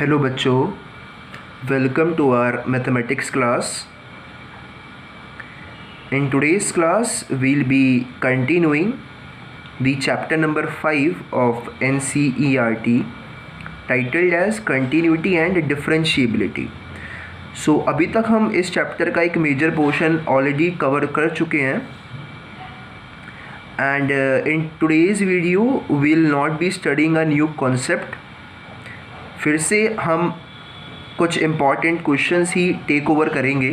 Hello बच्चों, welcome to our mathematics class. In today's class, we'll be continuing the chapter number 5 of NCERT titled as Continuity and Differentiability. So अभी तक हम इस chapter का एक major portion already cover कर चुके हैं and in today's video we'll not be studying a new concept. फिर से हम कुछ इम्पॉर्टेंट क्वेश्चंस ही टेक ओवर करेंगे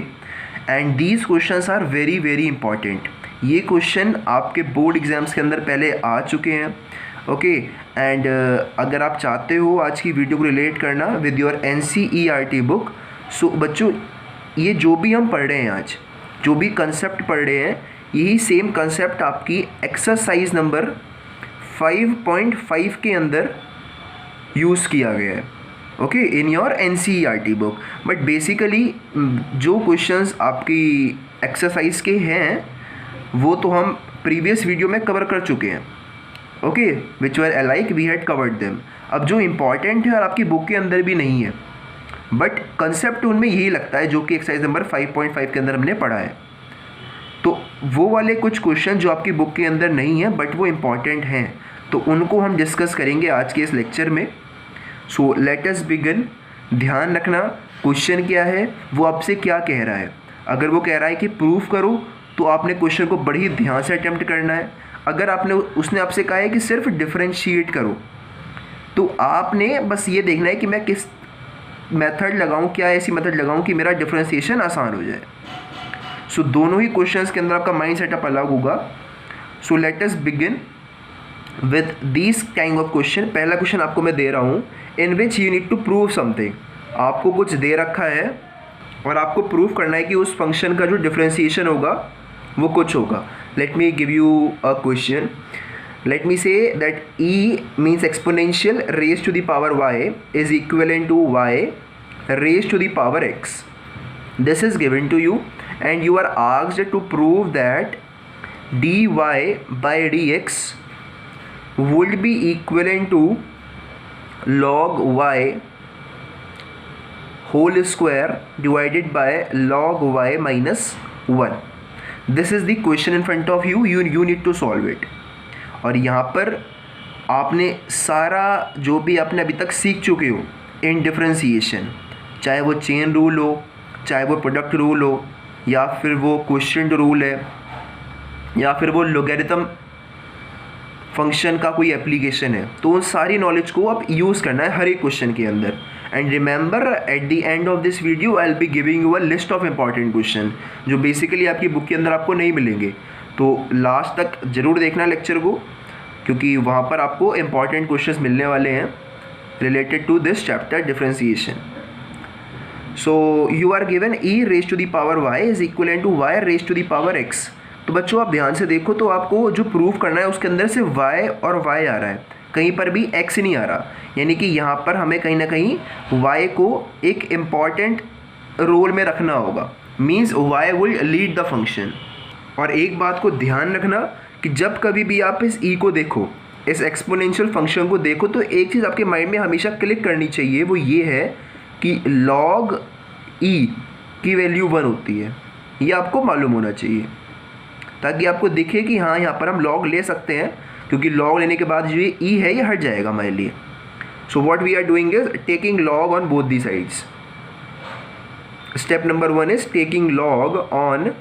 and these questions are very very important. ये क्वेश्चन आपके बोर्ड एग्ज़ाम्स के अंदर पहले आ चुके हैं. ओके एंड अगर आप चाहते हो आज की वीडियो को रिलेट करना विद योर NCERT बुक, सो बच्चों ये जो भी हम पढ़ रहे हैं आज, जो भी कंसेप्ट पढ़ रहे हैं, यही सेम कंसेप्ट आपकी एक्सरसाइज नंबर 5.5 के अंदर यूज़ किया गया है. Okay in your NCERT book. But basically जो क्वेश्चंस आपकी एक्सरसाइज के हैं वो तो हम प्रीवियस वीडियो में कवर कर चुके हैं. Okay which were alike we had covered them. अब जो इम्पॉर्टेंट है और आपकी बुक के अंदर भी नहीं है बट कंसेप्ट उनमें यही लगता है जो कि एक्सरसाइज नंबर 5.5 के अंदर हमने पढ़ा है, तो वो वाले कुछ क्वेश्चन जो आपकी बुक के अंदर नहीं है बट वो इम्पॉर्टेंट हैं, तो उनको हम डिस्कस करेंगे आज के इस लेक्चर में. सो लेट अस बिगिन. ध्यान रखना क्वेश्चन क्या है, वो आपसे क्या कह रहा है. अगर वो कह रहा है कि प्रूफ करो तो आपने क्वेश्चन को बड़ी ध्यान से अटेम्प्ट करना है. अगर उसने आपसे कहा है कि सिर्फ डिफरेंशिएट करो तो आपने बस ये देखना है कि मैं किस मेथड लगाऊं, क्या ऐसी मेथड लगाऊं कि मेरा डिफरेंशिएशन आसान हो जाए. सो दोनों ही क्वेश्चंस के अंदर आपका माइंड सेटअप अलग होगा. So let us begin with this kind of question. पहला क्वेश्चन आपको मैं दे रहा हूँ in which you need to prove something. आपको कुछ दे रखा है और आपको प्रूव करना है कि उस फंक्शन का जो डिफरेंशिएशन होगा वो कुछ होगा. Let me give you a question. Let me say that e means exponential raise to the power y is equivalent to y raise to the power x. This is given to you and you are asked to prove that dy by dx would be equivalent to log y whole square divided by log y minus 1. This is the question in front of you. You need to solve it. और यहाँ पर आपने सारा जो भी आपने अभी तक सीख चुके हो इन डिफरेंशिएशन, चाहे वो चेन रूल हो, चाहे वो प्रोडक्ट रूल हो, या फिर वो क्वोशिएंट रूल है, या फिर वो लोगैरिथम फंक्शन का कोई एप्लीकेशन है, तो उन सारी नॉलेज को आप यूज़ करना है हर एक क्वेश्चन के अंदर. And remember at the end of this video I will be giving you a list of important question जो बेसिकली आपकी बुक के अंदर आपको नहीं मिलेंगे. तो लास्ट तक ज़रूर देखना लेक्चर को, क्योंकि वहाँ पर आपको इंपॉर्टेंट क्वेश्चन मिलने वाले हैं related to this chapter differentiation. So you are given e raise to the power y is equivalent to y raise to the power x. तो बच्चों आप ध्यान से देखो तो आपको जो प्रूफ करना है उसके अंदर से y और y आ रहा है, कहीं पर भी x नहीं आ रहा. यानी कि यहाँ पर हमें कहीं ना कहीं y को एक इम्पॉर्टेंट रोल में रखना होगा. Means y will lead the function. और एक बात को ध्यान रखना कि जब कभी भी आप इस e को देखो, इस एक्सपोनेंशियल फंक्शन को देखो, तो एक चीज़ आपके माइंड में हमेशा क्लिक करनी चाहिए, वो ये है कि log e की वैल्यू 1 होती है. ये आपको मालूम होना चाहिए ताकि आपको दिखे कि हाँ यहाँ पर हम log ले सकते हैं, क्योंकि log लेने के बाद जो ये e है ये हट जाएगा हमारे लिए. So what we are doing is taking log on both the sides. Step number 1 is taking log on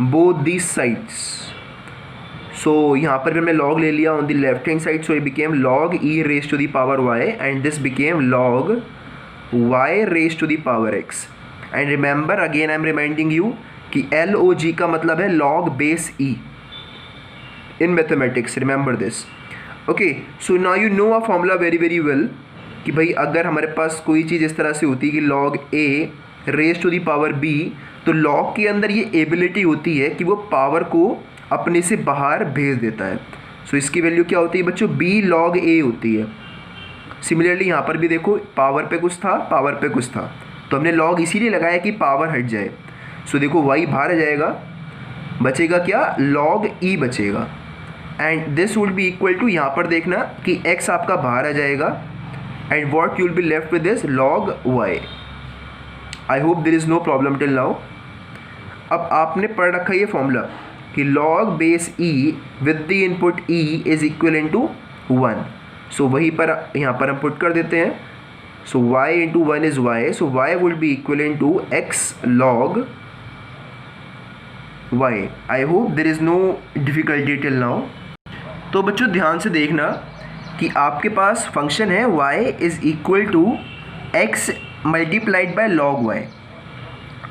both the sides. So यहाँ पर भी हमने log ले लिया on the left hand side, so ये became log e raise to the power y and this became log y raise to the power x. And remember again I am reminding you कि log का मतलब है log base e in mathematics. Remember this. Okay so now you know a formula very very well कि भाई अगर हमारे पास कोई चीज़ इस तरह से होती है कि log a raise to the power b, तो log के अंदर ये एबिलिटी होती है कि वो पावर को अपने से बाहर भेज देता है. सो इसकी वैल्यू क्या होती है बच्चों, b log a होती है. सिमिलरली यहाँ पर भी देखो पावर पे कुछ था, पावर पे कुछ था, तो हमने log इसीलिए लगाया कि पावर हट जाए. सो देखो y बाहर आ जाएगा, बचेगा क्या, log e बचेगा. And this would be equal to, यहाँ पर देखना कि x आपका बाहर आ जाएगा and what you will be left with is log y. I hope there is no problem till now. अब आपने पढ़ रखा है ये फॉर्मूला कि log base e with the input e is equivalent to 1. सो वहीं पर यहाँ पर हम पुट कर देते हैं. So y into 1 is y. So y would be equivalent to x log y. I hope there is no difficulty till now. तो बच्चों ध्यान से देखना कि आपके पास फंक्शन है y is equal to x multiplied by log y.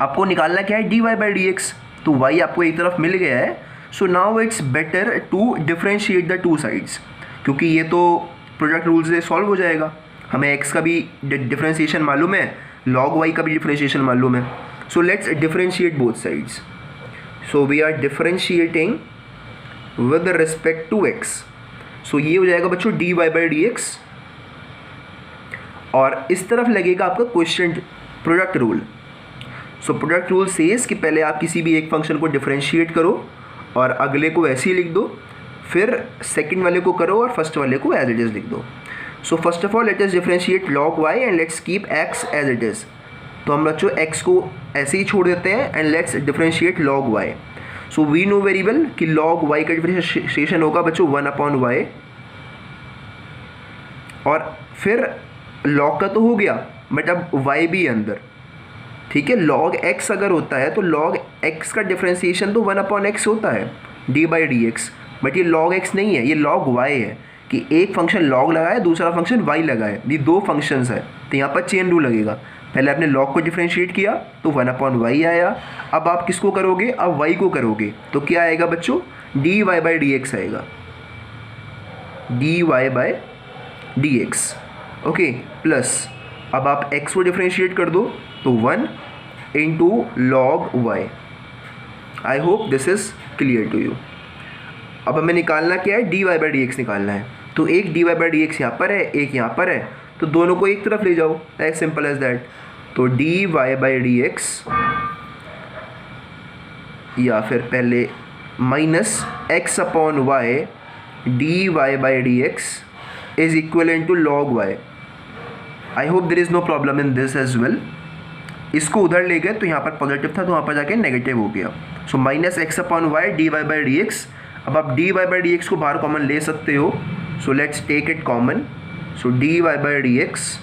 आपको निकालना क्या है, dy बाई डी एक्स. तो y आपको एक तरफ मिल गया है. So now it's better to differentiate the two sides, क्योंकि ये तो प्रोडक्ट रूल से सॉल्व हो जाएगा. हमें x का भी डिफ्रेंशिएशन मालूम है, log y का भी डिफ्रेंशिएशन मालूम है. So let's differentiate both sides. So we are differentiating with respect to x. So ये हो जाएगा बच्चों dy बाई डी एक्स, और इस तरफ लगेगा आपका question product rule. So product rule says कि पहले आप किसी भी एक फंक्शन को डिफरेंशिएट करो और अगले को ऐसे ही लिख दो, फिर सेकंड वाले को करो और फर्स्ट वाले को एज इट इज़ लिख दो. So first of all let us differentiate log y and let's keep x as it is. तो हम बच्चों x को ऐसे ही छोड़ देते हैं and let's differentiate log y. So we know very well कि log y का डिफरेंशिएशन होगा बच्चों 1/y, और फिर log का तो हो गया बट अब y भी अंदर. ठीक है, log x अगर होता है तो log x का डिफरेंशिएशन तो 1/x होता है d by d x, but ये log x नहीं है, ये log y है कि एक फंक्शन log लगाए दूसरा फंक्शन y लगाए. ये दो फंक्शंस है, तो यहाँ पर चेन रूल लगेगा. पहले आपने log को डिफरेंशिएट किया तो 1/y आया. अब आप किसको करोगे, अब y को करोगे तो क्या आएगा बच्चों, dy बाई डी एक्स आएगा, dy by d x. Okay, plus अब आप x को डिफरेंशिएट कर दो तो 1 into log y. I hope this is clear to you. अब हमें निकालना क्या है, dy बाई डी एक्स निकालना है. तो एक dy बाई डी एक्स यहाँ पर है, एक यहाँ पर है, तो दोनों को एक तरफ ले जाओ, एज सिंपल एज दैट. तो dy बाई डी एक्स, या फिर पहले minus x upon y dy by d x is equivalent to log y. I hope there is no problem in this as well. इसको उधर ले गए तो यहाँ पर पॉजिटिव था तो वहाँ पर जाके नेगेटिव हो गया. So minus x upon y d y by d x. अब आप d y by d x को बाहर कॉमन ले सकते हो. So let's take it common. So d y by d x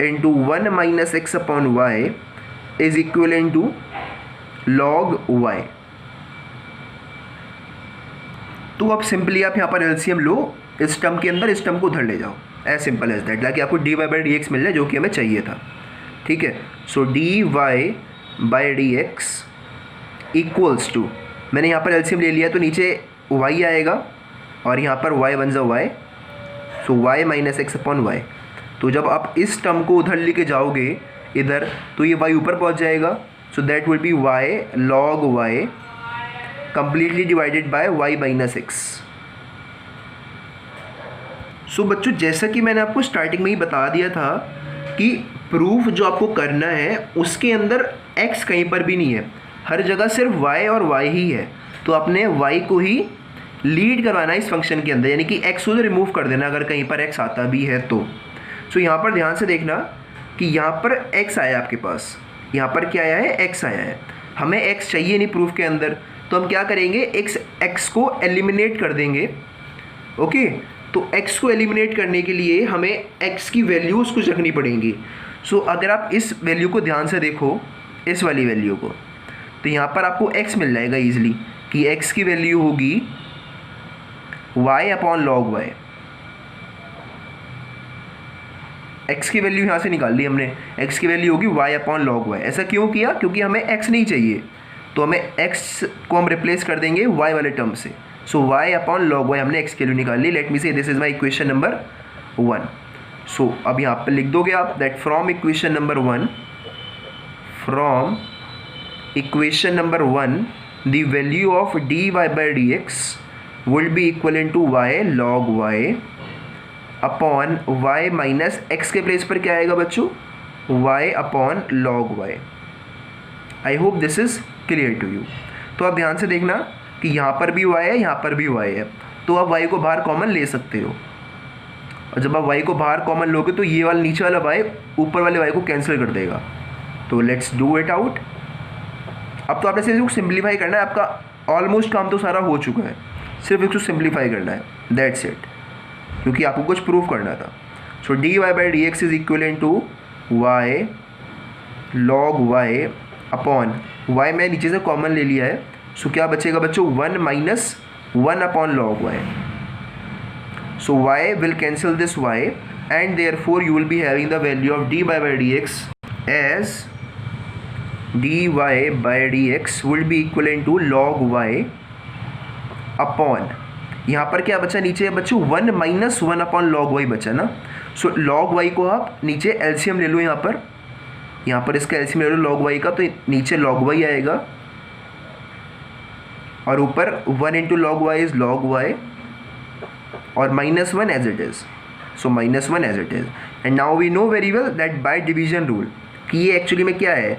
into 1 minus x upon y is equivalent to log y. तो अब simply आप यहाँ पर एलसीएम लो, इस टर्म के अंदर इस टर्म को उधर ले जाओ, एज सिंपल एज दैट, ताकि आपको d y by d x मिल जाए जो कि हमें चाहिए था. ठीक है, so d y by d x equals to, मैंने यहाँ पर एलसीएम ले लिया तो नीचे y आएगा और यहाँ पर y बन जाओ y. So y minus x upon y. तो जब आप इस टर्म को उधर लेके जाओगे इधर तो ये y ऊपर पहुँच जाएगा. So that will be y log y completely divided by y minus x. So बच्चों जैसा कि मैंने आपको स्टार्टिंग में ही बता दिया था कि प्रूफ जो आपको करना है उसके अंदर x कहीं पर भी नहीं है, हर जगह सिर्फ y और y ही है. तो आपने y को ही लीड करवाना है इस फंक्शन के अंदर, यानी कि x को रिमूव कर देना अगर कहीं पर x आता भी है तो. सो यहाँ पर ध्यान से देखना कि यहाँ पर x आया आपके पास, यहाँ पर क्या आया है, x आया है. हमें x चाहिए नहीं प्रूफ के अंदर, तो हम क्या करेंगे, x को एलिमिनेट कर देंगे. ओके, तो x को एलिमिनेट करने के लिए हमें x की वैल्यूज़ कुछ रखनी पड़ेंगी. सो अगर आप इस वैल्यू को ध्यान से देखो, इस वाली वैल्यू को, तो यहाँ पर आपको x मिल जाएगा ईजिली कि x की वैल्यू होगी y upon log y. x की वैल्यू यहाँ से निकाल ली हमने, x की वैल्यू होगी y अपॉन लॉग y. ऐसा क्यों किया, क्योंकि हमें x नहीं चाहिए, तो हमें x को हम रिप्लेस कर देंगे y वाले टर्म से. So y upon log y हमने x की वैल्यू निकाल ली. Let me say this is my equation number 1. So अब यहाँ पर लिख दोगे आप that from equation number 1, from equation number 1 the value of dy by d x will be equivalent to y log y upon y minus x के place पर क्या आएगा बच्चों, y upon log y. I hope this is clear to you. तो आप ध्यान से देखना कि यहाँ पर भी y है, यहाँ पर भी y है, तो आप y को बाहर कॉमन ले सकते हो. और जब आप y को बाहर कॉमन लोगे तो ये वाला नीचे वाला y ऊपर वाले y को कैंसिल कर देगा। तो लेट्स डू इट आउट। अब तो आपने सिर्फ इसको सिंप्लीफाई करना है, आपका ऑलमोस्ट काम तो सारा हो चुका है, सिर्फ इसको सिंप्लीफाई करना है, दैट्स इट, क्योंकि आपको कुछ प्रूव करना था। So dy by d x is equivalent to y log y upon y मैं नीचे से कॉमन ले लिया है, सो क्या बचेगा बच्चों 1 minus 1 upon log y। So y will cancel this y and therefore you will be having the value of dy by dx as dy by dx will be equivalent to log y upon, यहाँ पर क्या बचा नीचे बच्चों 1 minus 1 upon log y बचा ना। सो log y को आप नीचे एलसीएम ले लो, यहाँ पर इसका एलसीएम ले लो log y का, तो नीचे log y आएगा और ऊपर 1 into log y is log y और minus 1 as it is, so minus 1 as it is. And now we know very well that by division rule कि ये एक्चुअली में क्या है,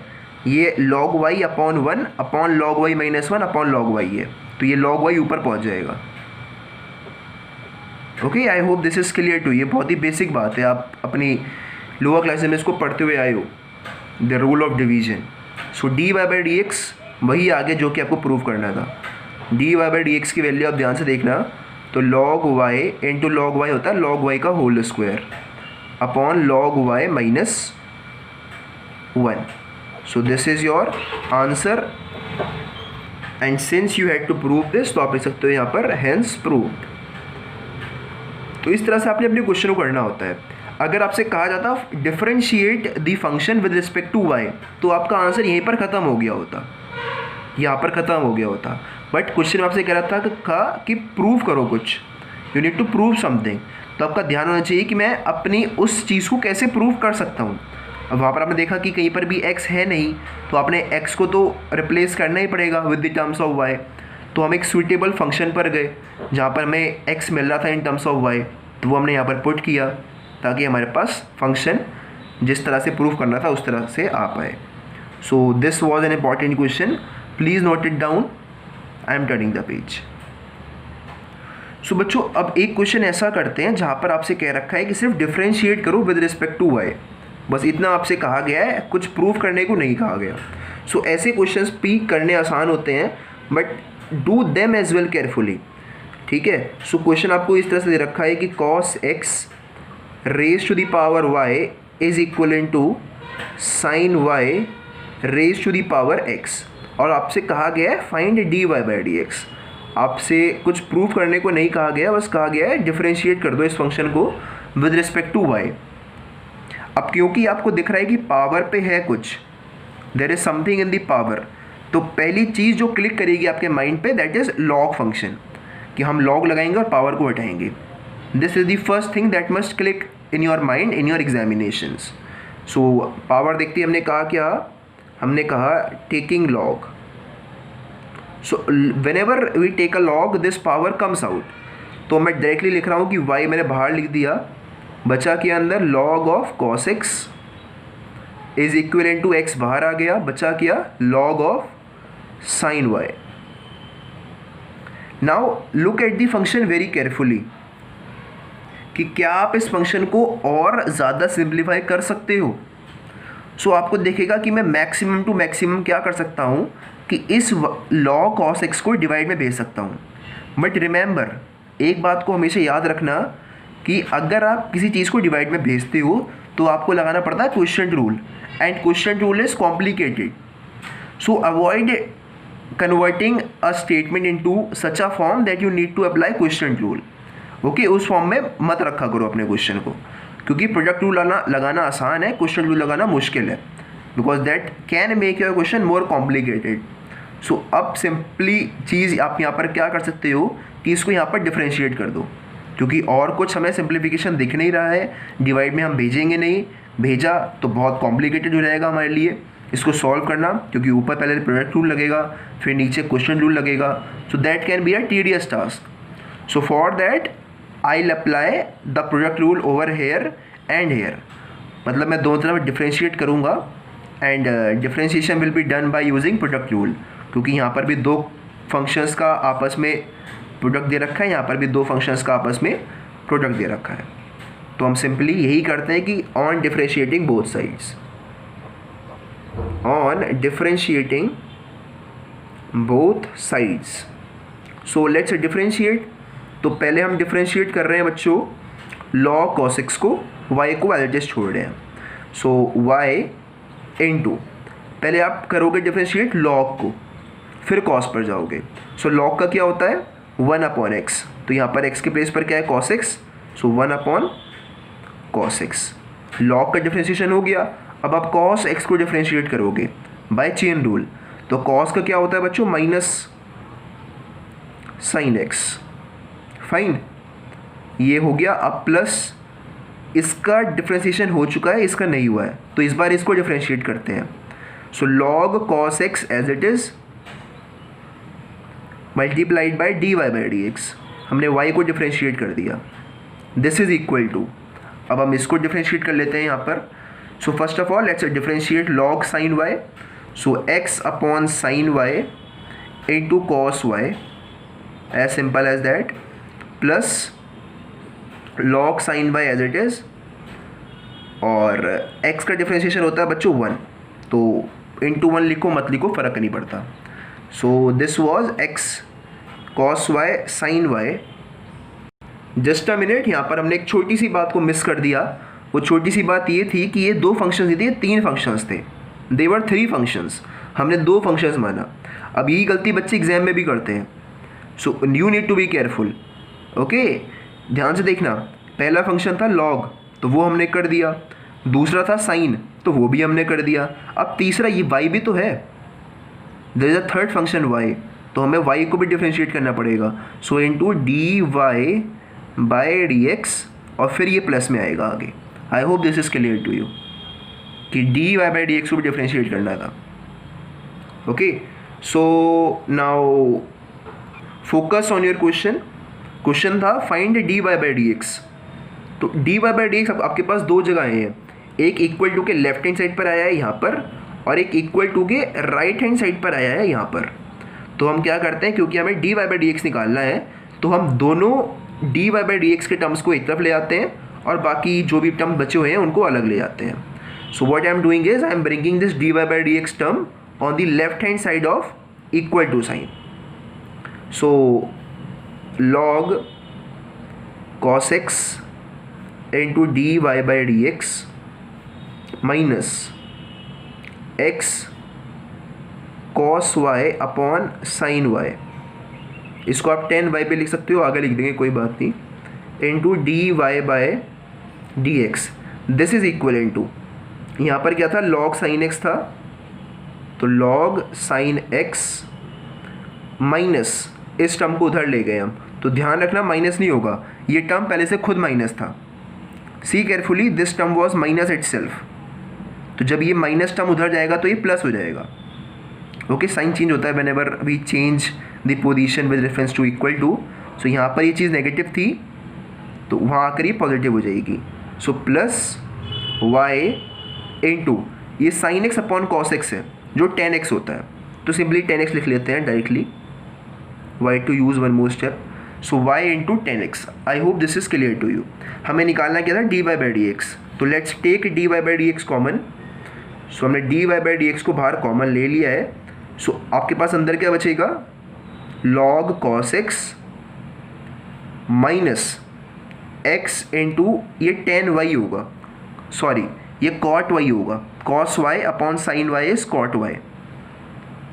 ये log y upon 1 upon log y minus 1 upon log y है, तो ये log y ऊपर पहुंच जाएगा। Okay, I hope this is clear to. ये बहुत ही बेसिक बात है, आप अपनी लोअर क्लासेस में इसको पढ़ते हुए आए हो, the rule of division. So dy by d x वही आगे जो कि आपको प्रूव करना था। dy बाई डी एक्स की वैल्यू आप ध्यान से देखना, तो log y into log y होता है log y का whole square upon log y minus 1। So this is your answer and since you had to prove this, तो आप लिख सकते हो यहाँ पर हैंस प्रूव्ड। तो इस तरह से आपने अपने क्वेश्चन को करना होता है। अगर आपसे कहा जाता differentiate the function with respect to y, तो आपका आंसर यहीं पर ख़त्म हो गया होता, यहाँ पर ख़त्म हो गया होता। बट क्वेश्चन आपसे कह रहा था कि प्रूव करो कुछ, you need to prove something. तो आपका ध्यान होना चाहिए कि मैं अपनी उस चीज़ को कैसे प्रूव कर सकता हूँ। अब वहाँ पर आपने देखा कि कहीं पर भी x है नहीं, तो आपने x को तो रिप्लेस करना ही पड़ेगा with the terms of y। तो हम एक सुइटेबल फंक्शन पर गए जहाँ पर हमें x मिल रहा था इन टर्म्स ऑफ y, तो वो हमने यहाँ पर पुट किया ताकि हमारे पास फंक्शन जिस तरह से प्रूव करना था उस तरह से आ पाए। So this was an important question, please note it down, I am turning the page. So बच्चों अब एक क्वेश्चन ऐसा करते हैं जहाँ पर आपसे कह रखा है कि सिर्फ डिफरेंशिएट करो विद रिस्पेक्ट टू y, बस इतना आपसे कहा गया है, कुछ प्रूव करने को नहीं कहा गया। सो ऐसे क्वेश्चंस भी करने आसान होते हैं, but do them as well carefully, ठीक है। सो क्वेश्चन आपको इस तरह से दे रखा है कि cos x raise to the power y is equivalent to sine y raise to the power x, और आपसे कहा गया है find dy by d x. आपसे कुछ प्रूव करने को नहीं कहा गया, बस कहा गया है डिफरेंशिएट कर दो इस फंक्शन को विद रिस्पेक्ट टू y। अब क्योंकि आपको दिख रहा है कि पावर पे है कुछ, there is something in the power, तो पहली चीज़ जो क्लिक करेगी आपके माइंड पे दैट इज़ लॉग फंक्शन, कि हम लॉग लगाएंगे और पावर को हटाएंगे। This is the first thing that must click in your mind in your examinations. So power देखते ही हमने कहा क्या, हमने कहा taking log. So whenever we take a log this power comes out, तो मैं डायरेक्टली लिख रहा हूँ कि y मैंने बाहर लिख दिया, बचा के अंदर log of cos x is equivalent to x बाहर आ गया, बचा किया log of sin y। Now look at the function very carefully कि क्या आप इस फंक्शन को और ज़्यादा सिंप्लीफाई कर सकते हो। सो आपको देखेगा कि मैं मैक्सिमम टू मैक्सिमम क्या कर सकता हूँ कि इस log cos x को डिवाइड में भेज सकता हूँ। बट रिमेंबर, एक बात को हमेशा याद रखना कि अगर आप किसी चीज़ को डिवाइड में भेजते हो तो आपको लगाना पड़ता है quotient rule, and quotient rule is complicated. So avoid converting a statement into such a form that you need to apply quotient rule. Okay, उस फॉर्म में मत रखा करो अपने क्वेश्चन को, क्योंकि प्रोडक्ट रूल लगाना आसान है, क्वोशिएंट रूल लगाना मुश्किल है, because that can make your question more complicated. So अब सिंपली चीज़ आप यहाँ पर क्या कर सकते हो कि इसको यहाँ पर डिफरेंशिएट कर दो, क्योंकि और कुछ हमें सिंप्लीफिकेशन दिख नहीं रहा है, डिवाइड में हम भेजेंगे नहीं, भेजा तो बहुत कॉम्प्लिकेटेड हो जाएगा हमारे लिए इसको सॉल्व करना, क्योंकि ऊपर पहले प्रोडक्ट रूल लगेगा फिर नीचे क्वेश्चन रूल लगेगा। So that can be a tedious task. So for that I will apply the product rule over here and here, मतलब मैं दोनों तरफ डिफरेंशिएट करूँगा and differentiation will be done by using product rule, क्योंकि यहाँ पर भी दो फंक्शंस का आपस में प्रोडक्ट दे रखा है, यहाँ पर भी दो फंक्शंस का आपस में प्रोडक्ट दे रखा है। तो हम सिंपली यही करते हैं कि on differentiating both sides, on differentiating both sides. So let's differentiate. तो पहले हम डिफरेंशिएट कर रहे हैं बच्चों log cos x को, y को एज इट इज छोड़ रहे हैं। सो y इंटू, पहले आप करोगे डिफरेंशिएट log को, फिर cos पर जाओगे। सो log का क्या होता है 1/x, तो यहाँ पर x के प्लेस पर क्या है cos x, सो 1/cos x। log का डिफरेंशिएशन हो गया। अब आप cos x को डिफरेंशिएट करोगे बाय चेन रूल, तो cos का क्या होता है बच्चों माइनस साइन x, फाइन, ये हो गया। अब प्लस इसका डिफरेंशिएशन हो चुका है, इसका नहीं हुआ है, तो इस बार इसको डिफरेंशिएट करते हैं। So log cos x as it is multiplied by dy by d x, हमने y को डिफरेंशिएट कर दिया। दिस इज इक्वल टू, अब हम इसको डिफरेंशिएट कर लेते हैं यहाँ पर। So first of all let's differentiate log sin y, so x upon sin y into cos y, as simple as that, plus log sin y as it is, और x का डिफरेंशिएशन होता है बच्चों 1, तो इंटू 1 लिखो मत लिखो, फ़र्क नहीं पड़ता। सो this was x cos y sin y। Just a minute, यहाँ पर हमने एक छोटी सी बात को मिस कर दिया। वो छोटी सी बात ये थी कि ये 2 फंक्शंस थे, 3 फंक्शंस थे, दे वर 3 फंक्शंस, हमने 2 फंक्शंस माना। अब यही गलती बच्चे एग्जाम में भी करते हैं, so you need to be careful. Okay, ध्यान से देखना, पहला फंक्शन था log, तो वो हमने कर दिया, दूसरा था sin, तो वो भी हमने कर दिया। अब तीसरा ये y भी तो है, there is a third function y, तो हमें y को भी डिफरेंशिएट करना पड़ेगा। So into dy by dx, और फिर ये प्लस में आएगा आगे। I hope this is clear to you कि dy बाय dx को भी डिफरेंशिएट करना था। Okay, so now focus on your question. Question था फाइंड dy बाय dx। तो dy बाय dx आपके पास 2 जगह हैं, एक इक्वल टू के लेफ्ट हैंड साइड पर आया है यहाँ पर, और एक इक्वल टू के राइट हैंड साइड पर आया है यहाँ पर। तो हम क्या करते हैं, क्योंकि हमें dy बाय dx निकालना है, तो हम दोनों dy बाय dx के टर्म्स को एक तरफ ले आते हैं, और बाकी जो भी टर्म बचे हुए हैं उनको अलग ले जाते हैं। So what I am doing is I am bringing this dy by dx term on the left hand side of equal to sign. So log cos x into dy by dx minus x cos y upon sin y, इसको आप 10y पे लिख सकते हो, आगे लिख देंगे कोई बात नहीं, into dy by dx। This is equal to, यहाँ पर क्या था log sin x था, तो log sin x माइनस इस टर्म को उधर ले गए हम, तो ध्यान रखना माइनस नहीं होगा, ये टर्म पहले से खुद माइनस था। See carefully, this term was minus it self, तो जब ये माइनस टर्म उधर जाएगा तो ये प्लस हो जाएगा। ओके, साइन चेंज होता है whenever we change the position with reference to equal to. So यहाँ पर ये चीज़ नेगेटिव थी, तो वहाँ आकर ये पॉजिटिव हो जाएगी। सो प्लस वाई इंटू ये sine x upon cos x है जो 10x होता है, तो सिंपली 10x लिख लेते हैं directly, why to use one more step. So y into 10x। I hope this is clear to you. हमें निकालना क्या था dy बाई dx, तो let's take dy by dx common. So हमने dy बाई dx को बाहर common ले लिया है। सो आपके पास अंदर क्या बचेगा, log cos x minus x into ये 10y होगा, सॉरी ये cot y होगा, cos y upon sin y is cot y।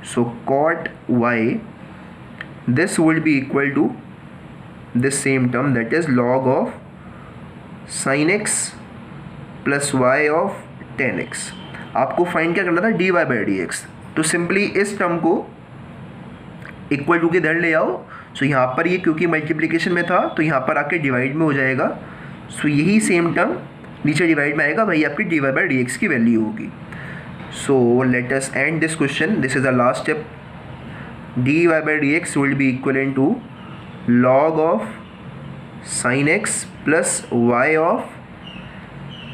So cot y, this would be equal to this same term, that is log of sin x plus y of 10x। आपको find क्या करना था dy by dx, तो simply इस term को equal to के इधर ले आओ। सो यहाँ पर ये क्योंकि मल्टीप्लिकेशन में था तो यहाँ पर आके डिवाइड में हो जाएगा। सो यही सेम टर्म नीचे डिवाइड में आएगा, वही आपकी dy बाई dx की वैल्यू होगी। सो let us end this question, this is the last step. dy by dx will be equivalent to log of sin x plus y of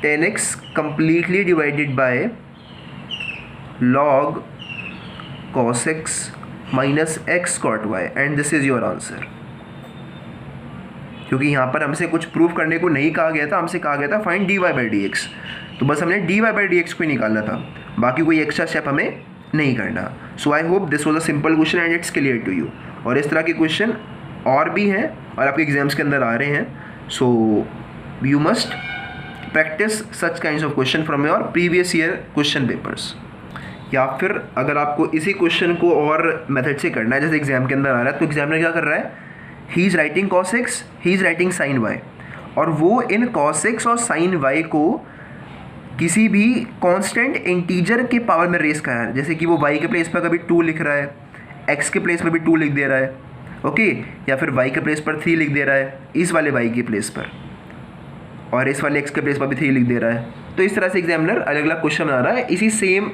10x completely divided by log cos x minus x cot y, and this is your answer। क्योंकि यहाँ पर हमसे कुछ proof करने को नहीं कहा गया था, हमसे कहा गया था find dy by d x. तो बस हमने dy बाई डी एक्स को ही निकालना था, बाकी कोई एक्स्ट्रा स्टेप हमें नहीं करना। So I hope this was a simple question and it's clear to you. और इस तरह के क्वेश्चन और भी हैं और आपके एग्जाम्स के अंदर आ रहे हैं। So you must practice such kinds of question from your previous year question papers. या फिर अगर आपको इसी क्वेश्चन को और मेथड से करना है, जैसे एग्जाम के अंदर आ रहा है, तो एग्जामिनर क्या कर रहा है, he is writing cos x, he is writing sin y, और वो इन cos x और sin y को किसी भी कांस्टेंट इंटीजर के पावर में रेस कर रहा है। जैसे कि वो y के प्लेस पर कभी 2 लिख रहा है, x के प्लेस पर भी 2 लिख दे रहा है, ओके, या फिर y के प्लेस पर 3 लिख दे रहा है इस वाले y के प्लेस पर, और इस वाले x के प्लेस पर भी 3 लिख दे रहा है। तो इस तरह से एग्जामिनर अलग अलग क्वेश्चन बना रहा है इसी सेम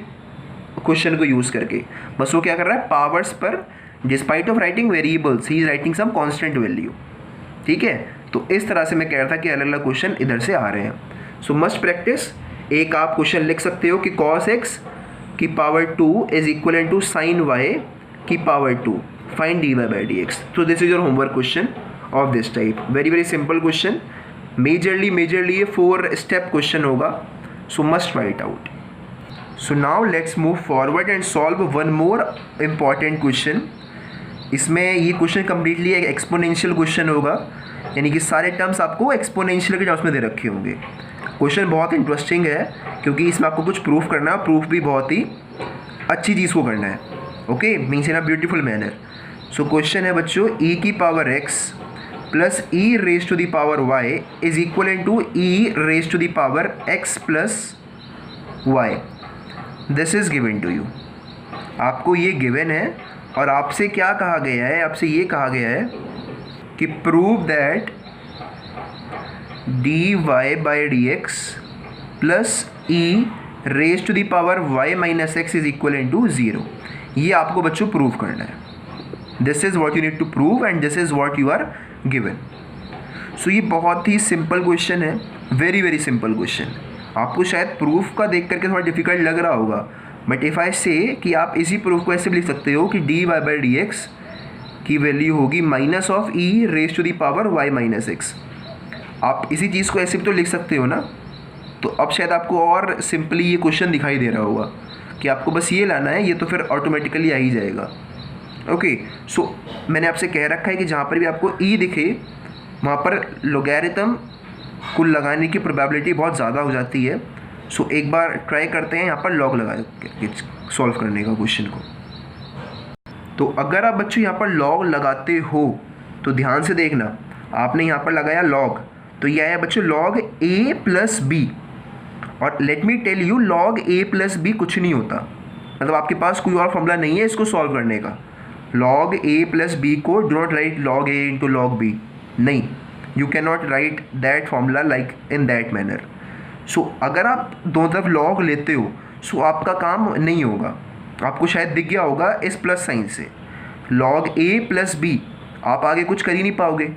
क्वेश्चन को यूज़ करके। बस वो क्या कर रहा है, पावर्स पर despite of writing variables he is writing some constant value. ठीक है, तो इस तरह से मैं कह रहा था कि अलग अलग क्वेश्चन इधर से आ रहे हैं। सो मस्ट प्रैक्टिस। एक आप क्वेश्चन लिख सकते हो कि cos x की power 2 is equal to sin y की power 2, find dy by d x. तो this is your homework question of this type. Very very simple question, majorly ये 4 स्टेप क्वेश्चन होगा। So must write out. So now let's move forward and solve one more important question. इसमें ये question completely एक exponential question होगा, यानी कि सारे terms आपको एक्सपोनेंशियल के टर्म्स में दे रखे होंगे। क्वेश्चन बहुत इंटरेस्टिंग है क्योंकि इसमें आपको कुछ प्रूफ करना है, प्रूफ भी बहुत ही अच्छी चीज़ को करना है, okay, means in a beautiful manner. So question है बच्चों, e की power x plus e raise to the power y is equal to e raise to the power x plus y। This is given to you. आपको ये given है और आपसे क्या कहा गया है, आपसे ये कहा गया है कि prove that dy by d x plus e raise to the power y minus x is equal to 0। ये आपको बच्चों प्रूव करना है। This is what you need to prove and this is what you are given. So ये बहुत ही simple question है, very very simple question. आपको शायद प्रूफ का देख करके थोड़ा डिफिकल्ट लग रहा होगा, बट इफ़ आई से कि आप इसी प्रूफ को ऐसे भी लिख सकते हो कि dy बाई डी एक्स की वैल्यू होगी minus of e raise to the power y minus x. आप इसी चीज़ को ऐसे भी तो लिख सकते हो ना। तो अब शायद आपको और सिंपली ये क्वेश्चन दिखाई दे रहा होगा कि आपको बस ये लाना है, ये तो फिर ऑटोमेटिकली आ ही जाएगा। ओके, सो मैंने आपसे कह रखा है कि जहाँ पर भी आपको e दिखे वहाँ पर लोगैरिथम को लगाने की प्रोबेबिलिटी बहुत ज़्यादा हो जाती है। सो एक बार ट्राई करते हैं यहाँ पर लॉग लगा के सॉल्व करने का क्वेश्चन को। तो अगर आप बच्चों यहाँ पर लॉग लगाते हो तो ध्यान से देखना, आपने यहाँ पर लगाया लॉग, तो ये आया बच्चों लॉग a प्लस बी। और let me tell you, log a plus b कुछ नहीं होता, मतलब आपके पास कोई और फॉर्मूला नहीं है इसको सॉल्व करने का। लॉग a प्लस बी को do not write log a into log b, नहीं, you can not write that formula like in that manner. So अगर आप दोनों तरफ लॉग लेते हो सो आपका काम नहीं होगा। आपको शायद दिख गया होगा इस प्लस साइन से, लॉग a प्लस बी, आप आगे कुछ कर ही नहीं पाओगे,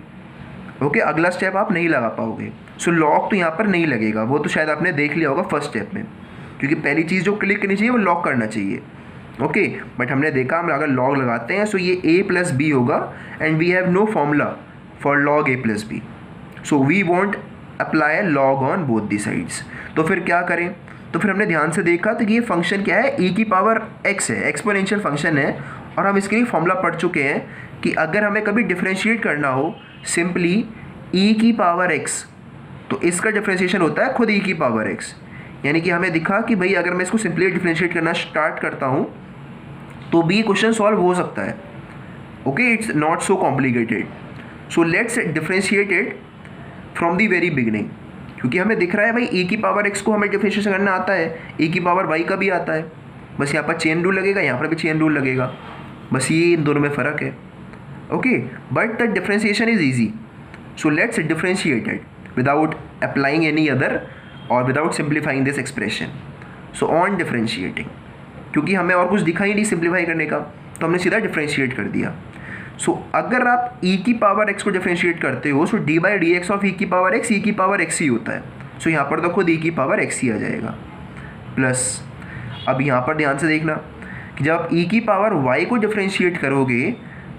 ओके, अगला स्टेप आप नहीं लगा पाओगे। सो लॉग तो यहाँ पर नहीं लगेगा, वो तो शायद आपने देख लिया होगा फर्स्ट स्टेप में, क्योंकि पहली चीज़ जो क्लिक करनी चाहिए वो लॉग करना चाहिए, ओके। बट हमने देखा हम अगर लॉग लगाते हैं सो ये a प्लस बी होगा and we have no formula for log a plus b, so we won't apply log on both the sides. तो फिर क्या करें, तो फिर हमने ध्यान से देखा तो ये फंक्शन क्या है, e की पावर x है, एक्सपोनेंशियल फंक्शन है, और हम इसके लिए फॉर्मूला पढ़ चुके हैं कि अगर हमें कभी डिफ्रेंशिएट करना हो सिंपली e की पावर x, तो इसका डिफ्रेंशिएशन होता है खुद e की पावर x। यानी कि हमें दिखा कि भाई अगर मैं इसको सिंपली डिफ्रेंशिएट करना स्टार्ट करता हूँ तो भी क्वेश्चन सॉल्व हो सकता है, okay, it's not so complicated. So let's differentiate it from the very beginning, क्योंकि हमें दिख रहा है भाई e की पावर x को हमें डिफ्रेंशिएशन करना आता है, e की पावर y का भी आता है, बस यहाँ पर चेन रूल लगेगा, यहाँ पर भी चेन रूल लगेगा, बस ये इन दोनों में फ़र्क है, okay. But the differentiation is easy, so let's differentiate it without applying any other और without simplifying this expression. So on differentiating, क्योंकि हमें और कुछ दिखा ही नहीं सिंप्लीफाई करने का, तो हमने सीधा डिफ्रेंशिएट कर दिया। सो अगर आप e की पावर x को डिफ्रेंशिएट करते हो so d by d x of e की पावर x, e की पावर x ही होता है। सो यहाँ पर तो खुद e की पावर x ही आ जाएगा प्लस, अब यहाँ पर ध्यान से देखना कि जब आप e की पावर y को डिफ्रेंशिएट करोगे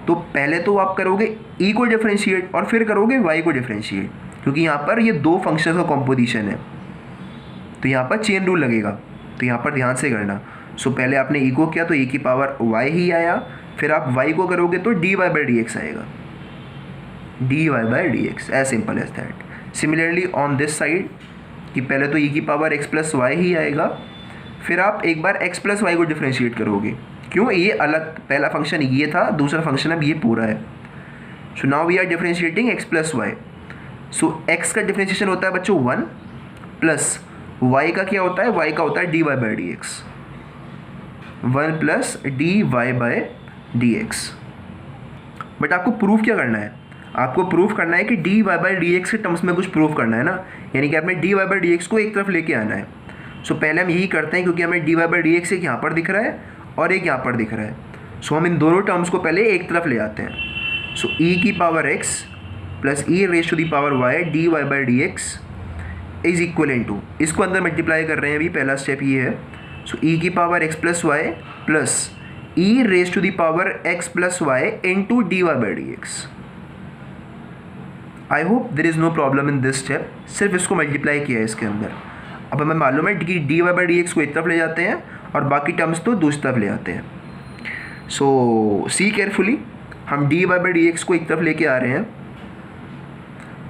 तो पहले तो आप करोगे ई को डिफरेंशिएट और फिर करोगे वाई को डिफरेंशिएट, क्योंकि यहाँ पर ये दो फंक्शन का कॉम्पोजिशन है, तो यहाँ पर चेन रूल लगेगा, तो यहाँ पर ध्यान से करना। सो पहले आपने ई को किया तो ई की पावर वाई ही आया, फिर आप वाई को करोगे तो d y by d x आएगा, d y by d x, as simple as that. Similarly on this side कि पहले तो ई की पावर एक्स प्लस वाई ही आएगा, फिर आप एक बार एक्स प्लस वाई को डिफ्रेंशिएट करोगे, क्यों, ये अलग पहला फंक्शन ये था, दूसरा फंक्शन अब ये पूरा है। So now we are differentiating x plus y. So x का डिफ्रेंशिएशन होता है बच्चों 1 प्लस वाई का क्या होता है, वाई का होता है d y by d x, 1 plus d y by d x. But आपको प्रूफ क्या करना है, आपको प्रूफ करना है कि d y by d x के टर्म्स में कुछ प्रूफ करना है ना, यानी कि आपने d y by d x को एक तरफ लेके आना है। सो पहले हम यही करते हैं, क्योंकि हमें d y by d x एक यहाँ पर दिख रहा है और एक यहाँ पर दिख रहा है, सो हम इन दोनों टर्म्स को पहले एक तरफ ले आते हैं। सो ई की power x plus e raise to the power y d y by d x is equal to, इसको अंदर मल्टीप्लाई कर रहे हैं अभी, पहला स्टेप ये है। सो ई की power x plus y plus e raise to the power x plus y into d y by d x. I hope there is no problem in this step, सिर्फ इसको multiply किया है इसके अंदर। अब हमें मालूम है कि d y by d x को एक तरफ ले जाते हैं और बाकी टर्म्स तो दूसरी तरफ ले आते हैं। सो सी केयरफुली, हम d y by d x को एक तरफ लेके आ रहे हैं।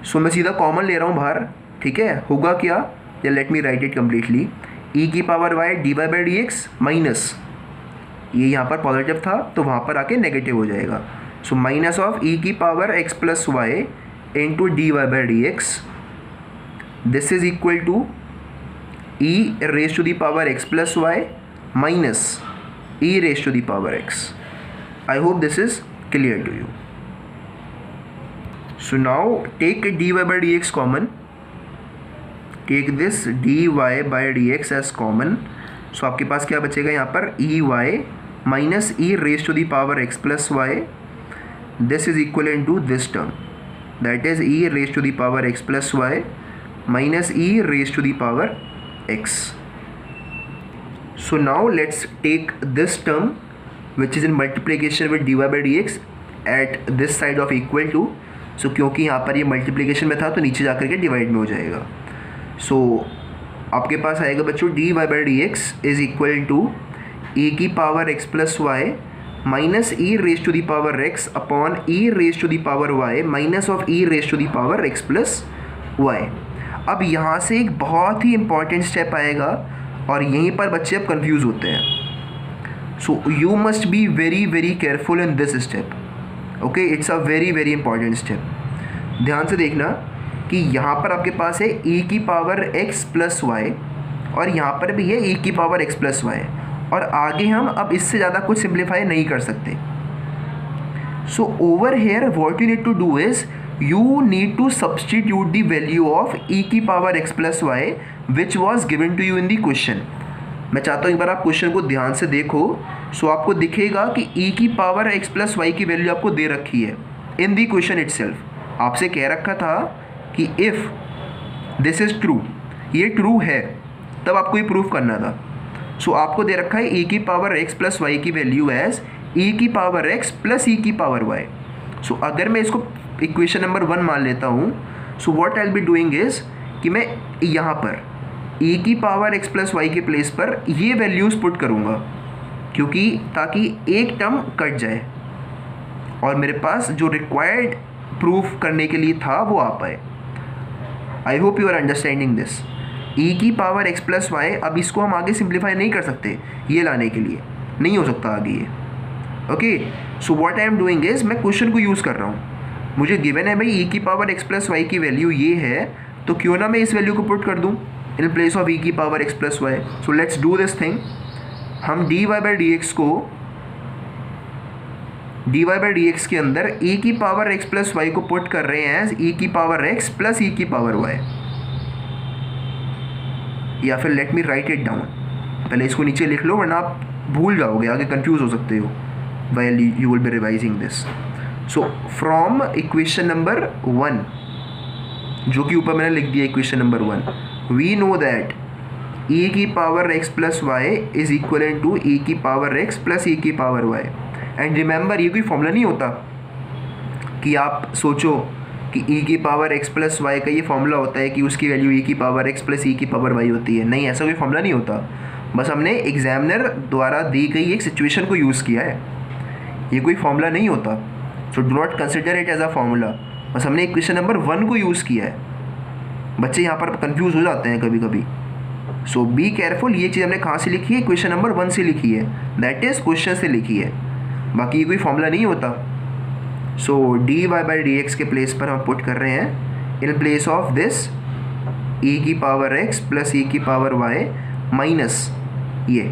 सो मैं सीधा कॉमन ले रहा हूँ बाहर, ठीक है, होगा क्या, या let me write it completely, e की power y d y by d x minus, ये यहाँ पर पॉजिटिव था तो वहाँ पर आके नेगेटिव हो जाएगा। सो माइनस ऑफ ई की power x plus y into d y by d x, this is equal to e raise to the power x plus y minus e raise to the power x. I hope this is clear to you. So now take d y by d x common, take this d y by d x as common. So आपके पास क्या बचेगा यहाँ पर, e y minus e raise to the power x plus y, this is equal to this term, that is e raised to the power x plus y minus e raised to the power x. So now let's take this term which is in multiplication with dy by dx at this side of equal to. So क्योंकि यहाँ पर ये multiplication में था तो नीचे जाकर के डिवाइड में हो जाएगा। So आपके पास आएगा बच्चों dy by dx is equal to e की power x plus y minus e raise to the power x upon e raise to the power y minus of e raise to the power x plus y. अब यहाँ से एक बहुत ही important step आएगा और यहीं पर बच्चे अब कंफ्यूज होते हैं। So you must be very very careful in this step, okay, it's a very very important step. ध्यान से देखना कि यहाँ पर आपके पास है ई की पावर एक्स प्लस वाई और यहाँ पर भी है ई की पावर एक्स प्लस वाई, और आगे हम अब इससे ज़्यादा कुछ सिंप्लीफाई नहीं कर सकते। So over here what you need to do is you need to substitute the value of e की power x plus y which was given to you in the question. मैं चाहता हूँ एक बार आप क्वेश्चन को ध्यान से देखो। सो आपको दिखेगा कि ई की पावर एक्स प्लस वाई की वैल्यू आपको दे रखी है इन द क्वेश्चन इटसेल्फ। आपसे कह रखा था कि इफ़ दिस इज़ ट्रू, ये ट्रू है, तब आपको ये प्रूफ करना था। सो आपको दे रखा है ई की पावर एक्स प्लस वाई की वैल्यू एज ई की पावर एक्स प्लस ई की पावर वाई। सो अगर मैं इसको इक्वेशन नंबर 1 मान लेता हूँ, सो what I will be doing is कि मैं यहाँ पर ई की पावर एक्स प्लस वाई के प्लेस पर ये वैल्यूज़ पुट करूँगा, क्योंकि ताकि एक टर्म कट जाए और मेरे पास जो रिक्वायर्ड प्रूफ करने के लिए था वो आ पाए। I hope you are understanding this. E की पावर एक्स प्लस वाई, अब इसको हम आगे सिंप्लीफाई नहीं कर सकते, ये लाने के लिए नहीं हो सकता आगे ये, okay. So what I am doing is मैं क्वेश्चन को यूज़ कर रहा हूँ। मुझे गिवन है भाई ई की पावर एक्स प्लस वाई की वैल्यू ये है, तो क्यों ना मैं इस वैल्यू को पुट कर दूँ इन प्लेस ऑफ ई की power x plus y. So let's do this thing. हम d y by d x को d y by d x के अंदर ई की पावर एक्स प्लस वाई को पुट कर रहे हैं एज ई की पावर एक्स प्लस ई की पावर वाई, या फिर late me write it down. पहले इसको नीचे लिख लो वरना आप भूल जाओगे, आगे कंफ्यूज हो सकते हो while you will be revising this. So from equation number 1, जो कि ऊपर मैंने लिख दिया equation number 1, we know that e की power x plus y is equal to e की पावर x प्लस e की पावर y। एंड रिमेंबर ये कोई फॉर्मूला नहीं होता कि आप सोचो कि e की पावर x प्लस वाई का ये फॉर्मूला होता है कि उसकी वैल्यू e की पावर x प्लस e की पावर y होती है। नहीं, ऐसा कोई फॉर्मूला नहीं होता। बस हमने एग्जामिनर द्वारा दी गई एक सिचुएशन को यूज़ किया है, ये कोई फॉर्मूला नहीं होता। So do not consider it as a formula. बस हमने क्वेश्चन नंबर 1 को यूज़ किया है। बच्चे यहाँ पर कंफ्यूज हो जाते हैं कभी कभी। सो बी केयरफुल। ये चीज़ हमने कहाँ से लिखी है? क्वेश्चन नंबर 1 से लिखी है, दैट इज़ क्वेश्चन से लिखी है। बाकी ये कोई फॉर्मूला नहीं होता। सो d y by d x के प्लेस पर हम पुट कर रहे हैं in place of this e की पावर x प्लस e की पावर y माइनस ये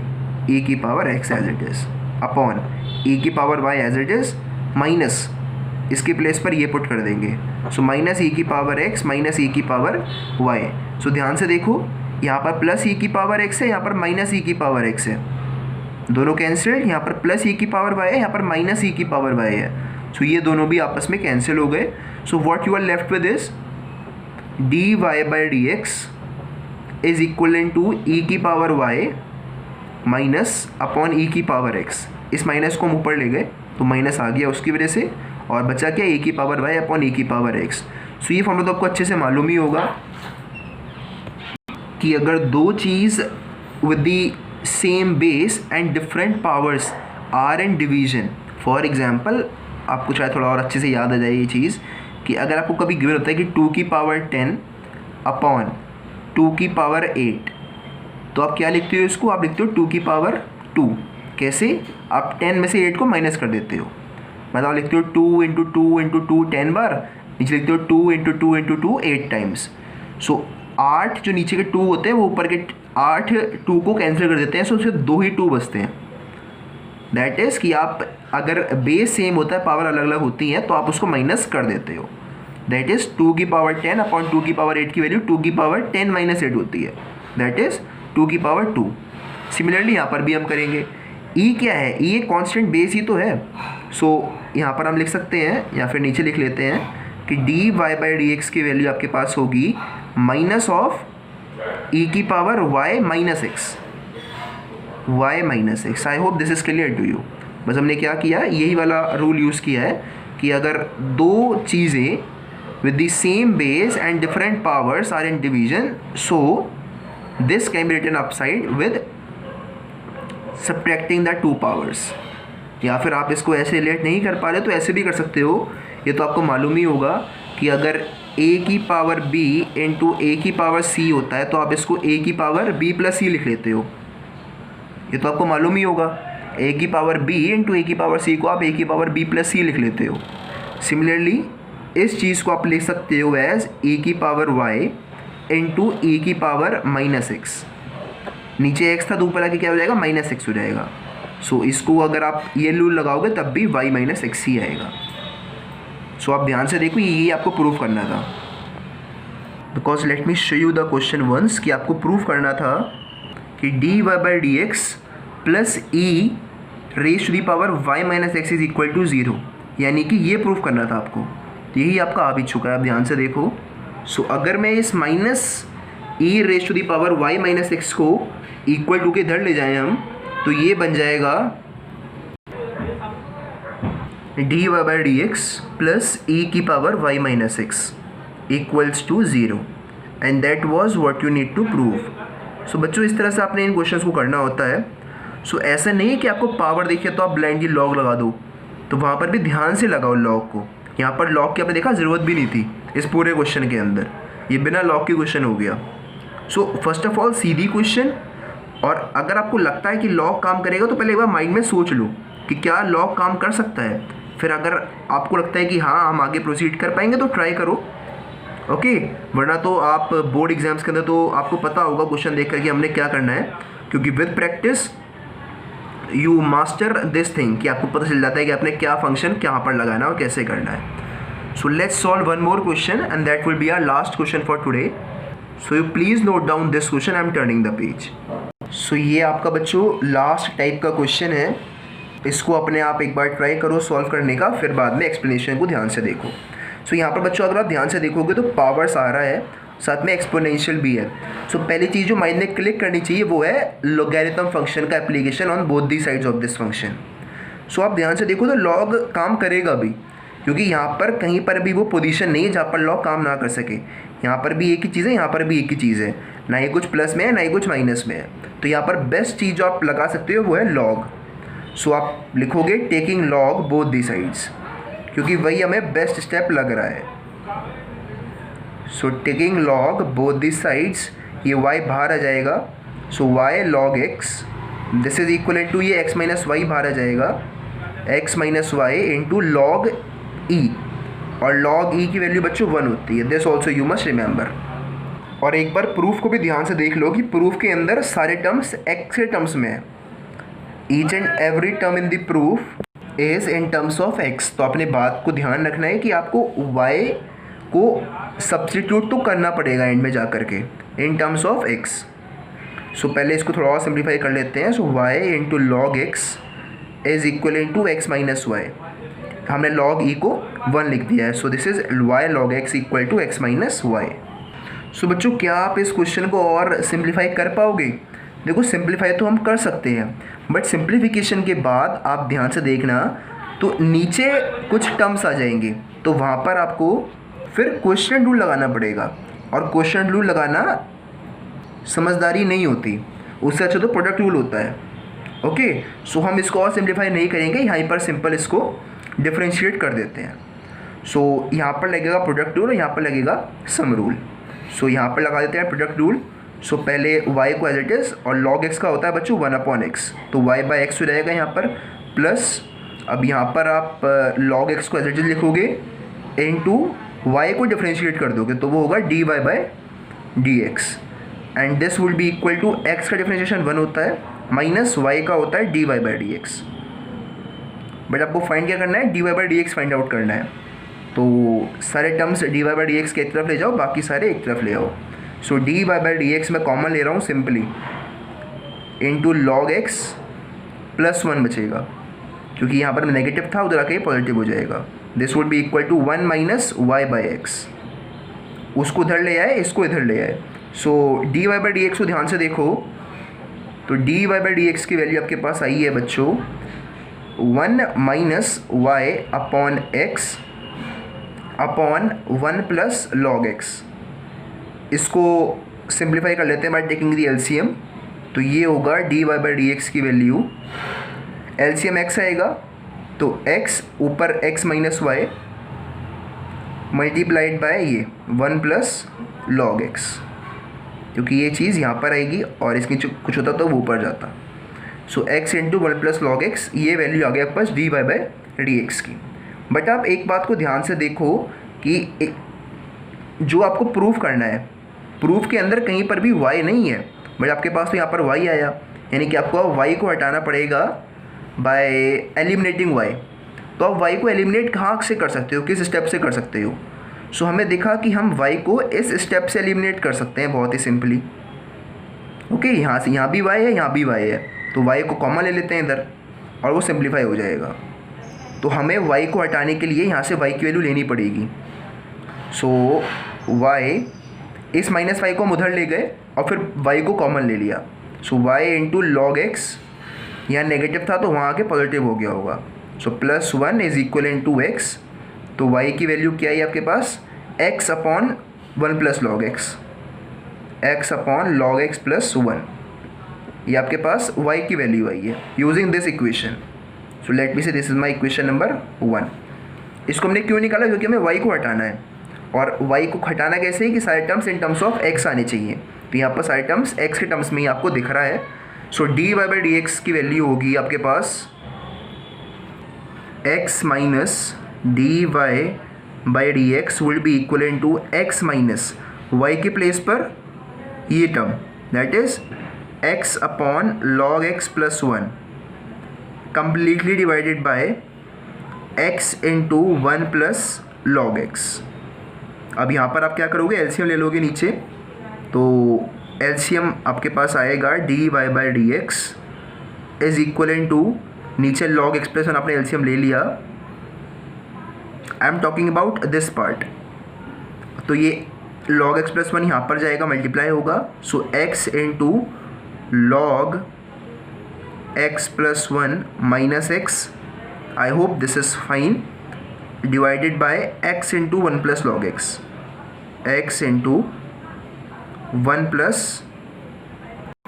e की power x as it is upon e की power y as it is minus इसके प्लेस पर ये पुट कर देंगे। सो माइनस e की पावर x माइनस e की पावर y। सो ध्यान से देखो, यहाँ पर प्लस e की पावर x है, यहाँ पर माइनस e की पावर x है, दोनों कैंसिल्ड। यहाँ पर प्लस e की पावर y है, यहाँ पर माइनस e की पावर y है। सो ये दोनों भी आपस में कैंसिल हो गए। So what you are left with is d y by d x is equal to e की power y minus upon e की पावर x। इस माइनस को हम ऊपर ले गए तो माइनस आ गया उसकी वजह से, और बचा क्या? e की पावर y अपॉन e की पावर x। सो ये फॉर्मूला तो आपको अच्छे से मालूम ही होगा कि अगर दो चीज़ with the same base and different powers are in division, for example आपको शायद थोड़ा और अच्छे से याद आ जाए ये चीज़ कि अगर आपको कभी गिवन होता है कि 2 की पावर 10 अपॉन 2 की पावर 8, तो आप क्या लिखते हो इसको? आप लिखते हो 2 की पावर 2। कैसे? आप 10 में से 8 को माइनस कर देते हो, मतलब आप लिखते हो 2 इंटू 2 इंटू 2 10 बार, नीचे लिखते हो 2 इंटू 2 इंटू 2 8 टाइम्स। सो 8 जो नीचे के 2 होते हैं वो ऊपर के 8 2 को कैंसिल कर देते हैं। सो सिर्फ 2 ही 2 बचते हैं। दैट इज़ कि आप अगर बेस सेम होता है, पावर अलग अलग होती हैं, तो आप उसको माइनस कर देते हो। दैट इज़ 2 की पावर 10 अपॉन 2 की पावर 8 की वैल्यू 2 की पावर 10 माइनस 8 होती है, दैट इज़ 2 की पावर 2। सिमिलरली यहाँ पर भी हम करेंगे। ई क्या है? ई एक कॉन्स्टेंट बेस ही तो है। सो यहाँ पर हम लिख सकते हैं या फिर नीचे लिख लेते हैं कि d y by d x की वैल्यू आपके पास होगी माइनस ऑफ ई की power y minus x, y minus x. I hope this is clear to you. बस हमने क्या किया, यही वाला रूल यूज़ किया है कि अगर दो चीज़ें with the same base and different powers are in division, so this can be written upside with subtracting the 2 powers. या फिर आप इसको ऐसे रिलेट नहीं कर पा रहे तो ऐसे भी कर सकते हो। ये तो आपको मालूम ही होगा कि अगर a की पावर b इंटू a की पावर c होता है तो आप इसको a की पावर b प्लस c लिख लेते हो। ये तो आपको मालूम ही होगा। a की पावर b इंटू a की पावर c को आप a की पावर b प्लस c लिख लेते हो। सिमिलरली इस चीज़ को आप लिख सकते हो एज e की पावर y इंटू e की पावर माइनस एक्स। नीचे x था तो ऊपर आके क्या हो जाएगा? माइनस एक्स हो जाएगा। सो इसको अगर आप ये रूल लगाओगे तब भी y माइनस एक्स ही आएगा। सो आप ध्यान से देखो, ये आपको प्रूफ करना था। Because let me show you the question once कि आपको प्रूफ करना था कि d y by d x plus e raise to the power y minus x is equal to 0, यानी कि ये प्रूफ करना था आपको। यही आपका आ भी चुका है, आप ध्यान से देखो। सो अगर मैं इस minus e raise to the power y minus x को इक्वल टू के इधर ले जाएं हम, तो ये बन जाएगा d y by d x plus e की power y minus x equals to 0, and that was what you need to prove. सो बच्चों इस तरह से आपने इन क्वेश्चंस को करना होता है। सो ऐसा नहीं कि आपको पावर देखिए तो आप ब्लाइंडली लॉग लगा दो, तो वहाँ पर भी ध्यान से लगाओ लॉग को। यहाँ पर लॉग की आपने देखा ज़रूरत भी नहीं थी इस पूरे क्वेश्चन के अंदर, ये बिना लॉग के क्वेश्चन हो गया। सो first of all Sidhi question, और अगर आपको लगता है कि लॉग काम करेगा तो पहले एक बार माइंड में सोच लो कि क्या लॉग काम कर सकता है। फिर अगर आपको लगता है कि हाँ हम आगे प्रोसीड कर पाएंगे तो ट्राई करो, ओके। वरना तो आप बोर्ड एग्जाम्स के अंदर तो आपको पता होगा क्वेश्चन देख कर कि हमने क्या करना है, क्योंकि with practice you master this thing कि आपको पता चल जाता है कि आपने क्या फंक्शन कहाँ पर लगाना है और कैसे करना है। So let's solve one more question and that will be our last question for today. So you please note down this question, I am turning the page. So ये आपका बच्चों लास्ट टाइप का क्वेश्चन है, इसको अपने आप एक बार try करो सॉल्व करने का, फिर बाद में एक्सप्लेनेशन को ध्यान से देखो। सो यहाँ पर बच्चों अगर आप ध्यान से देखोगे तो पावर्स आ रहा है, साथ में एक्सपोनेंशियल भी है। सो पहली चीज़ जो माइंड में क्लिक करनी चाहिए वो है लॉगरिथम फंक्शन का application on both the sides of this function. So आप ध्यान से देखो तो लॉग काम करेगा भी, क्योंकि यहाँ पर कहीं पर भी वो पोजीशन नहीं है जहाँ पर लॉग काम ना कर सके। यहाँ पर भी एक ही चीज़ है, यहाँ पर भी एक ही चीज़ है, ना ही कुछ प्लस में है ना ही कुछ माइनस में है। तो यहाँ पर बेस्ट चीज़ जो आप लगा सकते हो वो है लॉग। सो आप लिखोगे taking log both the sides, क्योंकि वही हमें बेस्ट स्टेप लग रहा है। So taking log both the sides, ये y बाहर आ जाएगा। So y log x this is equal to ये x माइनस वाई बाहर आ जाएगा, x minus y into log e, और लॉग ई की वैल्यू बच्चों 1 होती है। This also you must remember. और एक बार प्रूफ को भी ध्यान से देख लो कि प्रूफ के अंदर सारे टर्म्स x के टर्म्स में है। Each and every term in the proof is in terms of x। तो अपने बात को ध्यान रखना है कि आपको y को सब्स्टिट्यूट तो करना पड़ेगा एंड में जा कर के in terms of x। So पहले इसको थोड़ा और सिंप्लीफाई कर लेते हैं। So y into log x is equal into x minus y, हमने लॉग ई को 1 लिख दिया है। So this is y log x equal to x minus y. So बच्चों क्या आप इस क्वेश्चन को और सिंप्लीफाई कर पाओगे? देखो सिंप्लीफाई तो हम कर सकते हैं, बट सिंप्लीफिकेशन के बाद आप ध्यान से देखना तो नीचे कुछ टर्म्स आ जाएंगे, तो वहाँ पर आपको फिर क्वेश्चन रूल लगाना पड़ेगा, और क्वेश्चन रूल लगाना समझदारी नहीं होती, उससे अच्छा तो प्रोडक्ट रूल होता है। ओके, सो हम इसको और सिंप्लीफाई नहीं करेंगे, यहाँ पर सिंपल इसको डिफ्रेंशिएट कर देते हैं। सो यहाँ पर लगेगा प्रोडक्ट रूल और यहाँ पर लगेगा सम रूल। सो यहाँ पर लगा देते हैं प्रोडक्ट रूल। सो पहले y को एज इट इज़, और log x का होता है बच्चों 1/x, तो y बाई एक्स हो जाएगा यहाँ पर, प्लस अब यहाँ पर आप log x को एज इट इज़ लिखोगे इनटू y को डिफ्रेंशिएट कर दोगे तो वो होगा dy by dx, and this would be equal to x का डिफ्रेंशिएशन 1 होता है माइनस y का होता है dy बाई dx। बट आपको फाइंड क्या करना है? dy by dx find out करना है। तो सारे टर्म्स dy बाई dx के एक तरफ ले जाओ, बाकी सारे एक तरफ ले आओ। सो dy बाई dx मैं कॉमन ले रहा हूँ simply, into log x plus 1 बचेगा, क्योंकि यहाँ पर नेगेटिव था, उधर आके पॉजिटिव हो जाएगा। This would be equal to 1 minus y by x, उसको इधर ले आए, इसको इधर ले आए। सो dy बाई dx को ध्यान से देखो, तो dy बाई dx की वैल्यू आपके पास आई है बच्चों 1 minus y upon x upon 1 plus log x. इसको सिंप्लीफाई कर लेते हैं बाय टेकिंग दी एलसीएम, तो ये होगा dy बाई dx की वैल्यू, एलसीएम x आएगा तो x ऊपर x minus y multiplied by ये 1 प्लस लॉग एक्स, क्योंकि ये चीज़ यहाँ पर आएगी और इसकी कुछ होता तो वो ऊपर जाता। सो x into 1 plus log x, ये वैल्यू आ गया आपके पास dy बाई dx की। बट आप एक बात को ध्यान से देखो कि जो आपको प्रूफ करना है, प्रूफ के अंदर कहीं पर भी y नहीं है, बट आपके पास तो यहाँ पर y आया, यानी कि आपको अब y को हटाना पड़ेगा बाय एलिमिनेटिंग y। तो आप y को एलिमिनेट कहाँ से कर सकते हो, किस स्टेप से कर सकते हो? सो हमें दिखा कि हम y को इस स्टेप से एलिमिनेट कर सकते हैं बहुत ही सिंपली। ओके, यहाँ से यहाँ भी y है, यहाँ भी y है, तो y को कॉमन ले लेते हैं इधर और वो सिंप्लीफाई हो जाएगा। तो हमें y को हटाने के लिए यहाँ से y की वैल्यू लेनी पड़ेगी। सो y, इस माइनस वाई को हम उधर ले गए और फिर y को कॉमन ले लिया। So y into log x, यहाँ नेगेटिव था तो वहाँ आके पॉजिटिव हो गया होगा। So plus 1 is equal into x, तो y की वैल्यू क्या है आपके पास x upon 1 plus log x, x upon log x plus 1, ये आपके पास y की वैल्यू आई है using this equation. So let me say this is my equation number 1। इसको हमने क्यों निकाला? क्योंकि हमें y को हटाना है, और y को हटाना कैसे है कि सारे terms in terms of x आने चाहिए, तो यहाँ पर सारे टर्म्स x के टर्म्स में ही आपको दिख रहा है। सो dy बाई dx की वैल्यू होगी आपके पास x minus dy by dx will be equal to x minus y के प्लेस पर ये term, that is x upon log x plus 1 completely divided by x into 1 plus log x। अब यहाँ पर आप क्या करोगे, एलसीएम ले लोगे नीचे, तो एलसीएम आपके पास आएगा dy by dx is equal to, नीचे log x प्लस 1 आपने एलसीएम ले लिया, I am talking about this part, तो ये log x प्लस 1 यहाँ पर जाएगा, मल्टीप्लाई होगा। सो x into log x plus 1 minus x I hope this is fine, divided by x into 1 plus log x, x into 1 plus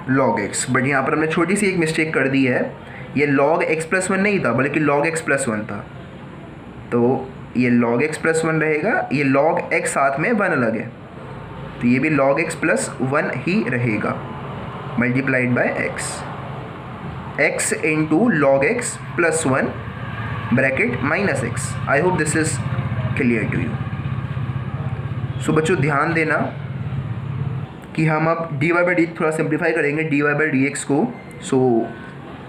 log x. But यहाँ पर हमने छोटी सी एक मिस्टेक कर दी है, ये log x प्लस 1 नहीं था बल्कि log x प्लस 1 था, तो ये log x प्लस 1 रहेगा, ये log x साथ में 1 अलग है, तो ये भी log x प्लस 1 ही रहेगा, multiplied by x, x into log x plus 1 bracket minus x. I hope this is clear to you. So बच्चों ध्यान देना कि हम अब dy बाई डी थोड़ा सिंप्लीफाई करेंगे dy बाई डी एक्स को। So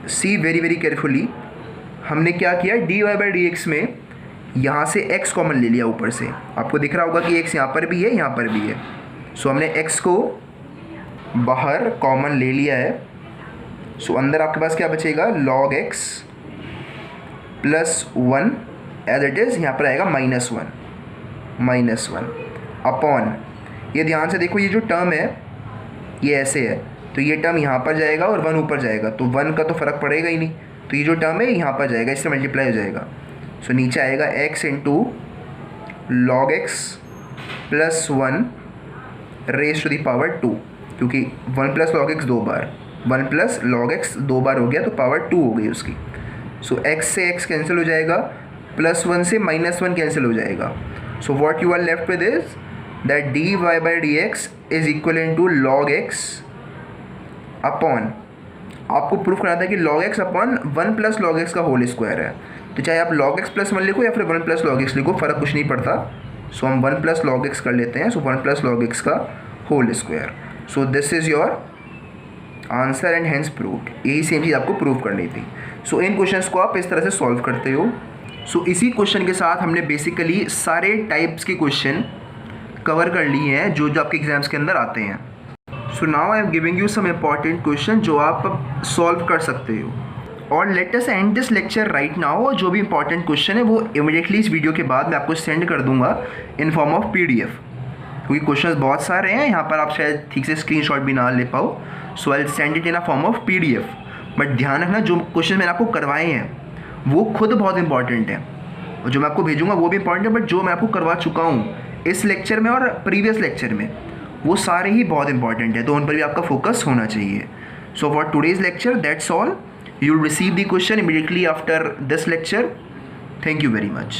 see very very carefully, हमने क्या किया, dy बाई डी एक्स में यहाँ से x कॉमन ले लिया ऊपर से, आपको दिख रहा होगा कि x यहाँ पर भी है यहाँ पर भी है। सो हमने x को बाहर कॉमन ले लिया है, सो अंदर आपके पास क्या बचेगा, log x plus 1 as it is, यहाँ पर आएगा माइनस वन अपॉन, ये ध्यान से देखो ये जो टर्म है ये ऐसे है, तो ये टर्म यहाँ पर जाएगा और 1 ऊपर जाएगा, तो 1 का तो फ़र्क पड़ेगा ही नहीं, तो ये जो टर्म है यहाँ पर जाएगा, इससे मल्टीप्लाई हो जाएगा। सो नीचे आएगा x into log x plus 1 raise to the power 2, क्योंकि 1 प्लस लॉग एक्स 2 बार, 1 प्लस लॉग एक्स 2 बार हो गया तो पावर 2 हो गई उसकी। सो x से x कैंसिल हो जाएगा, प्लस 1 से माइनस 1 कैंसिल हो जाएगा। So what you are left with is that dy by d x is equal to log x upon, आपको प्रूफ करना था कि log x upon 1 plus log x का होल स्क्वायर है, तो चाहे आप log x प्लस 1 लिखो या फिर 1 प्लस लॉग एक्स लिखो, फ़र्क कुछ नहीं पड़ता। सो हम 1 प्लस लॉग एक्स कर लेते हैं, सो 1 प्लस लॉग एक्स का whole square. So this is your answer and hence proved, यही सेम चीज़ आपको प्रूव करनी थी। सो इन क्वेश्चंस को आप इस तरह से सॉल्व करते हो। सो इसी क्वेश्चन के साथ हमने बेसिकली सारे टाइप्स के क्वेश्चन कवर कर लिए हैं जो आपके एग्जाम्स के अंदर आते हैं। So now I am giving you some important question जो आप सॉल्व कर सकते हो, और let us end this lecture right now. जो भी इंपॉर्टेंट क्वेश्चन है वो इमीडिएटली इस वीडियो के बाद मैं आपको सेंड कर दूंगा इन फॉर्म ऑफ PDF, क्योंकि क्वेश्चंस बहुत सारे हैं यहाँ पर, आप शायद ठीक से स्क्रीनशॉट भी ना ले पाओ। So I will send it in a form of PDF। But ध्यान रखना जो क्वेश्चन मैंने आपको करवाए हैं वो खुद बहुत इंपॉर्टेंट है, और जो मैं आपको भेजूंगा वो भी इंपॉर्टेंट है, बट जो मैं आपको करवा चुका हूँ इस लेक्चर में और प्रीवियस लेक्चर में वो सारे ही बहुत इंपॉर्टेंट है, तो उन पर भी आपका फोकस होना चाहिए। So for today's lecture that's all, you will receive the question immediately after this lecture. Thank you very much.